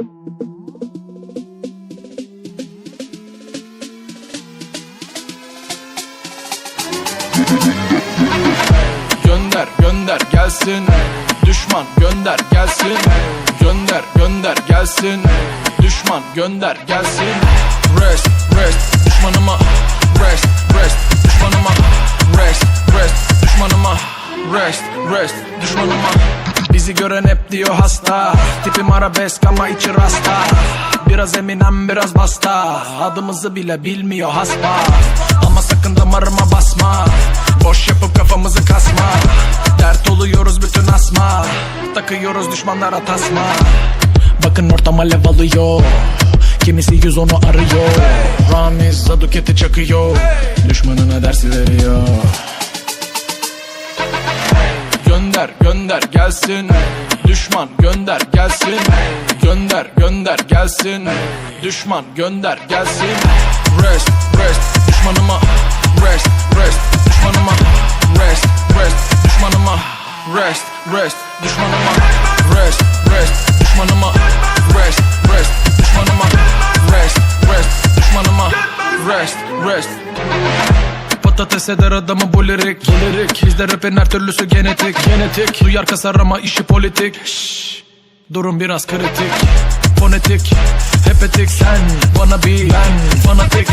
Gönder gönder gelsin, düşman gönder gelsin. Gönder gönder gelsin, düşman gönder gelsin. Rest rest düşmanıma, rest rest düşmanıma, rest rest düşmanıma, rest rest düşmanıma. Bizi gören hep diyor hasta, tipim arabesk ama içi rasta. Biraz Eminem biraz basta, adımızı bile bilmiyor hasba. Ama sakın damarıma basma, boş yapıp kafamızı kasma. Dert oluyoruz bütün asma, takıyoruz düşmanlara tasma. Bakın ortam alev alıyor, kimisi 110'u arıyor. Ramiz Zaduket'i çakıyor, düşmanına ders veriyor. Gönder gönder gelsin, düşman gönder gelsin. Gönder gönder gelsin, düşman gönder gelsin. Rest rest düşmanıma, rest rest düşmanıma, rest rest düşmanıma, rest rest düşmanıma, rest rest düşmanıma, rest rest düşmanıma, rest rest düşmanıma, rest rest. Patates eder adamı bu lirik, bizde rapin her türlüsü genetik. Duyar kasar ama işi politik. Şşş, durum biraz kritik. Fonetik, hep etik. Sen bana bir, ben fanatik.